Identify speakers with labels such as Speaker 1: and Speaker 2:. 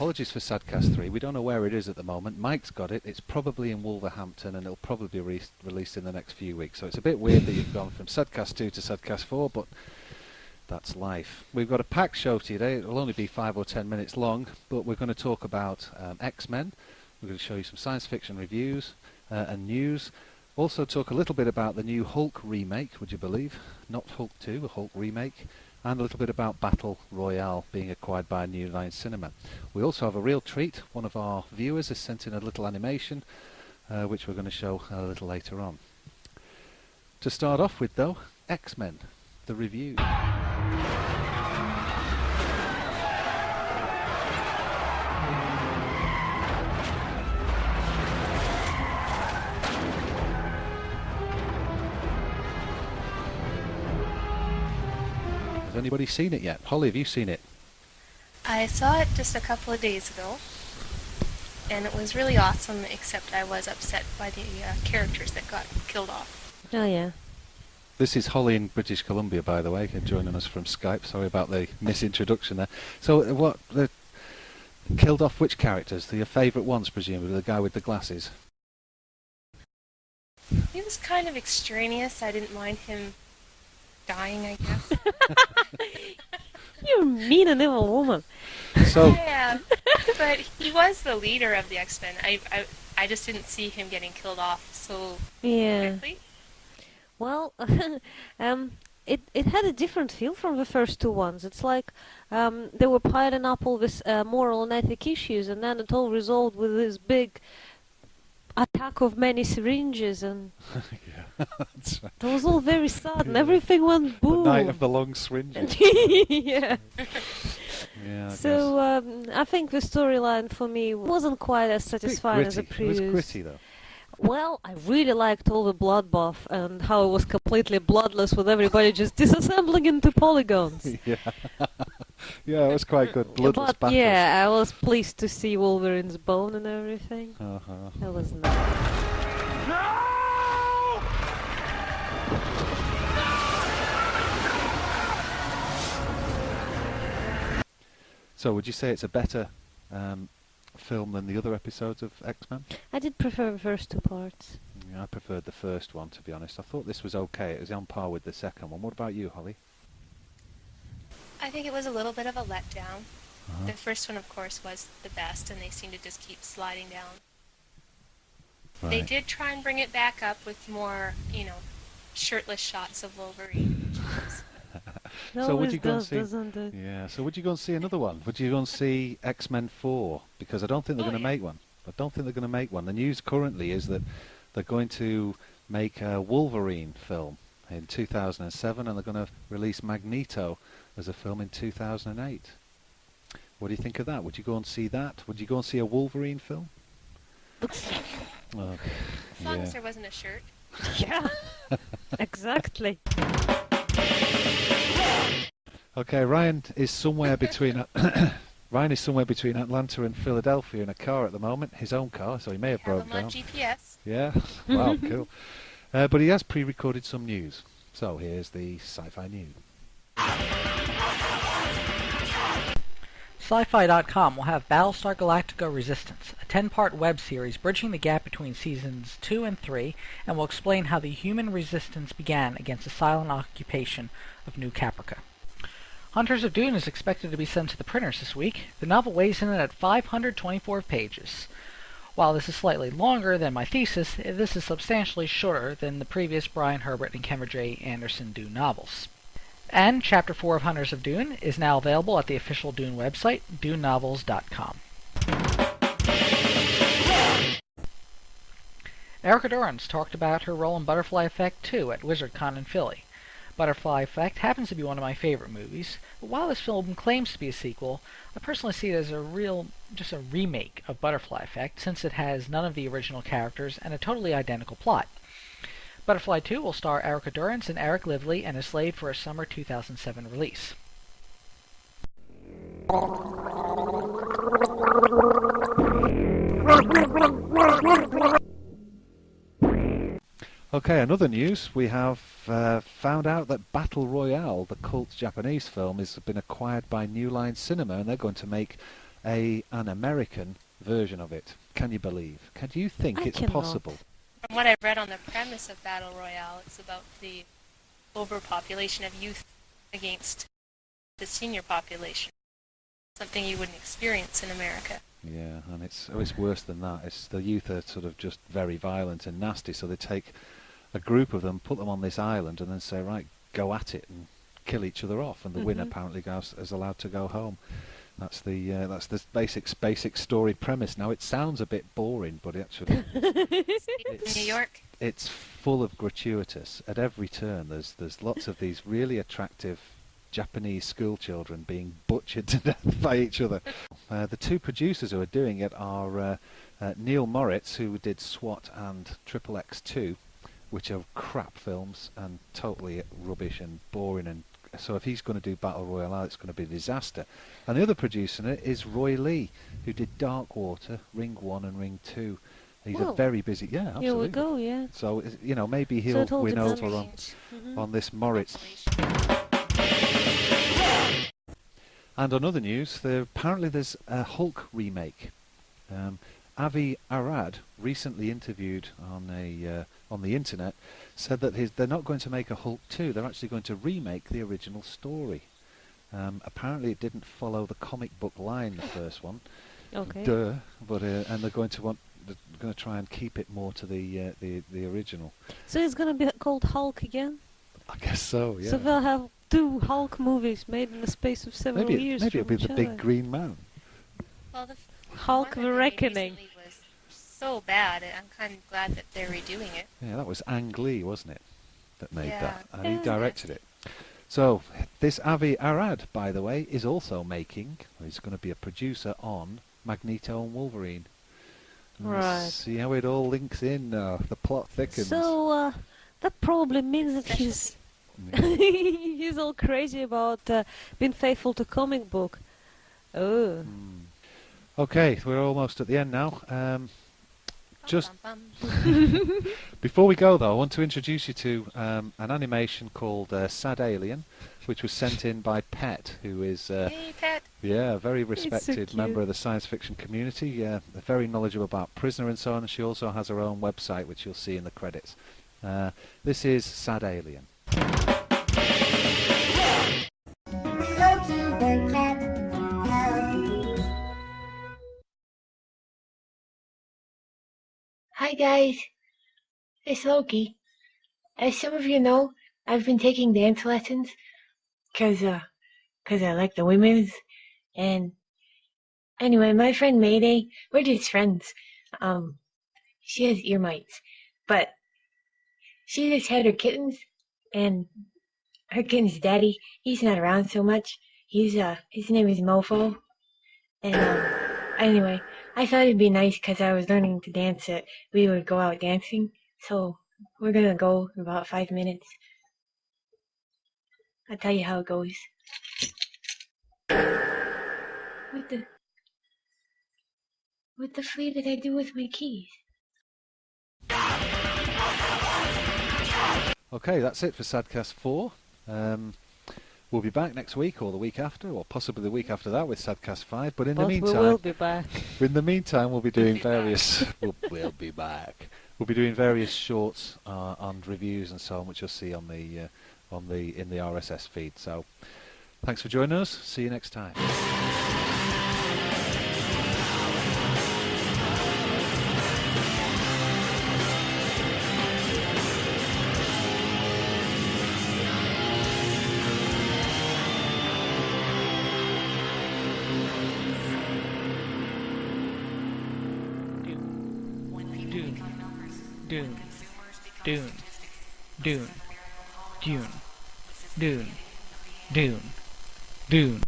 Speaker 1: apologies for SadCAST 3. We don't know where it is at the moment. Mike's got it. It's probably in Wolverhampton, and it'll probably be released in the next few weeks. So it's a bit weird that you've gone from SadCAST 2 to SadCAST 4, but that's life. We've got a packed show today. It'll only be 5 or 10 minutes long, but we're going to talk about X-Men. We're going to show you some science fiction reviews and news. Also talk a little bit about the new Hulk remake, would you believe? Not Hulk 2, a Hulk remake. And a little bit about Battle Royale being acquired by New Line Cinema. We also have a real treat. One of our viewers has sent in a little animation, which we're going to show a little later on. To start off with, though, X-Men, the review. Has anybody seen it yet? Holly, have you seen it?
Speaker 2: I saw it just a couple of days ago, and it was really awesome, except I was upset by the characters that got killed off.
Speaker 3: Oh, yeah.
Speaker 1: This is Holly in British Columbia, by the way, joining us from Skype. Sorry about the misintroduction there. So, what, killed off which characters? Your favourite ones, presumably, the guy with the glasses?
Speaker 2: He was kind of extraneous. I didn't mind him dying, I guess.
Speaker 3: You're mean and evil woman.
Speaker 1: So
Speaker 2: yeah, but he was the leader of the X-Men. I just didn't see him getting killed off so quickly.
Speaker 3: Well, it had a different feel from the first two ones. It's like they were piling up all this moral and ethic issues, and then it all resolved with this big attack of many syringes, and
Speaker 1: yeah, that's right.
Speaker 3: It was all very sad, and everything went boom.
Speaker 1: The night of the long syringes.
Speaker 3: Yeah.
Speaker 1: Yeah.
Speaker 3: So I think the storyline for me wasn't quite as satisfying as the previous.
Speaker 1: It was gritty, though.
Speaker 3: Well, I really liked all the bloodbath and how it was completely bloodless, with everybody just disassembling into polygons.
Speaker 1: Yeah. Yeah, it was quite good. Bloodless battles.
Speaker 3: Yeah, I was pleased to see Wolverine's bone and everything.
Speaker 1: Uh-huh.
Speaker 3: That was nice.
Speaker 4: No!
Speaker 1: So, would you say it's a better film than the other episodes of X-Men?
Speaker 3: I did prefer the first two parts.
Speaker 1: Yeah, I preferred the first one, to be honest. I thought this was okay. It was on par with the second one. What about you, Holly?
Speaker 2: I think it was a little bit of a letdown. The first one, of course, was the best, and they seem to just keep sliding down.
Speaker 1: Right.
Speaker 2: They did try and bring it back up with more, shirtless shots of Wolverine.
Speaker 1: So would you go and see?
Speaker 3: Doesn't it?
Speaker 1: Yeah. So would you go and see another one? Would you go and see X-Men 4? Because I don't think they're going to make one. I don't think they're going to make one. The news currently is that they're going to make a Wolverine film in 2007, and they're going to release Magneto as a film in 2008. What do you think of that? Would you go and see that? Would you go and see a Wolverine film?
Speaker 2: As long as there wasn't a shirt.
Speaker 3: Yeah, exactly.
Speaker 1: Okay, Ryan is somewhere between Ryan is somewhere between Atlanta and Philadelphia in a car at the moment, his own car, so he may have broken down.
Speaker 2: On GPS.
Speaker 1: Yeah, wow, cool. But he has pre-recorded some news. So here's the sci-fi news.
Speaker 5: Sci-Fi.com will have Battlestar Galactica Resistance, a 10-part web series bridging the gap between seasons 2 and 3, and will explain how the human resistance began against the silent occupation of New Caprica. Hunters of Dune is expected to be sent to the printers this week. The novel weighs in at 524 pages. While this is slightly longer than my thesis, this is substantially shorter than the previous Brian Herbert and Kevin J. Anderson Dune novels. And Chapter 4 of Hunters of Dune is now available at the official Dune website, dunenovels.com. Erica Durance talked about her role in Butterfly Effect 2 at WizardCon in Philly. Butterfly Effect happens to be one of my favorite movies, but while this film claims to be a sequel, I personally see it as just a remake of Butterfly Effect, since it has none of the original characters and a totally identical plot. Butterfly 2 will star Erica Durance and Eric Lively and is slated for a summer 2007 release.
Speaker 1: Okay, another news. We have found out that Battle Royale, the cult Japanese film, has been acquired by New Line Cinema, and they're going to make an American version of it. Can you believe? Can you think it's possible?
Speaker 2: From what I've read on the premise of Battle Royale, it's about the overpopulation of youth against the senior population. Something you wouldn't experience in America.
Speaker 1: Yeah, and it's worse than that. It's the youth are sort of just very violent and nasty, so they take a group of them, put them on this island, and then say, right, go at it and kill each other off, and the winner apparently is allowed to go home. That's the basic story premise. Now it sounds a bit boring, but actually
Speaker 2: It's New York.
Speaker 1: It's full of gratuitous. At every turn, there's lots of these really attractive Japanese school children being butchered to death by each other. The two producers who are doing it are Neil Moritz, who did SWAT and Triple X2, which are crap films and totally rubbish and boring, and so if he's going to do Battle Royale, it's going to be a disaster. And the other producer in it is Roy Lee, who did Darkwater, Ring 1 and Ring 2. He's a very busy... Yeah, absolutely.
Speaker 3: Here we go, yeah.
Speaker 1: So, maybe he'll win over on this Moritz. And on other news, apparently there's a Hulk remake. Avi Arad, recently interviewed on the internet, said that they're not going to make a Hulk 2. They're actually going to remake the original story. Apparently, it didn't follow the comic book line, the first one.
Speaker 3: Okay.
Speaker 1: Duh. But and they're going to try and keep it more to the original.
Speaker 3: So it's going to be called Hulk again?
Speaker 1: I guess so. Yeah.
Speaker 3: So they'll have 2 Hulk movies made in the space of several years.
Speaker 1: Maybe it'll be the
Speaker 3: other.
Speaker 1: big green man.
Speaker 2: Well, the
Speaker 3: Hulk
Speaker 2: one
Speaker 3: the
Speaker 2: that they
Speaker 3: Reckoning.
Speaker 2: recently was so bad. I'm kind of glad that they're redoing it.
Speaker 1: Yeah, that was Ang Lee, wasn't it, that made that, and
Speaker 3: Yeah.
Speaker 1: he directed it. So this Avi Arad, by the way, is also making. He's going to be a producer on Magneto and Wolverine.
Speaker 3: Right.
Speaker 1: See how it all links in. The plot thickens.
Speaker 3: So that probably means that he's he's all crazy about being faithful to comic book. Oh.
Speaker 1: Okay, we're almost at the end now. Just
Speaker 2: Bum, bum.
Speaker 1: before we go, though, I want to introduce you to an animation called Sad Alien, which was sent in by Pet, who is
Speaker 2: Hey, Pet.
Speaker 1: a very
Speaker 3: so
Speaker 1: respected member
Speaker 3: cute.
Speaker 1: of the science fiction community, very knowledgeable about Prisoner and so on, and she also has her own website, which you'll see in the credits. This is Sad Alien.
Speaker 4: Hi guys, it's Loki. As some of you know, I've been taking dance lessons cause I like the women's. And anyway, my friend Mayday, we're just friends. She has ear mites, but she just had her kittens, and her kitten's daddy, he's not around so much. His name is Mofo, and anyway, I thought it'd be nice because I was learning to dance that we would go out dancing. So we're gonna go in about 5 minutes. I'll tell you how it goes. What the flea did I do with my keys?
Speaker 1: Okay, that's it for SadCAST 4. We'll be back next week or the week after, or possibly the week after that with SadCAST 5. But in the
Speaker 3: We
Speaker 1: meantime,
Speaker 3: will be back.
Speaker 1: we'll be doing various. we'll be back. We'll be doing various shorts and reviews and so on, which you'll see on the in the RSS feed. So, thanks for joining us. See you next time.
Speaker 5: Dune.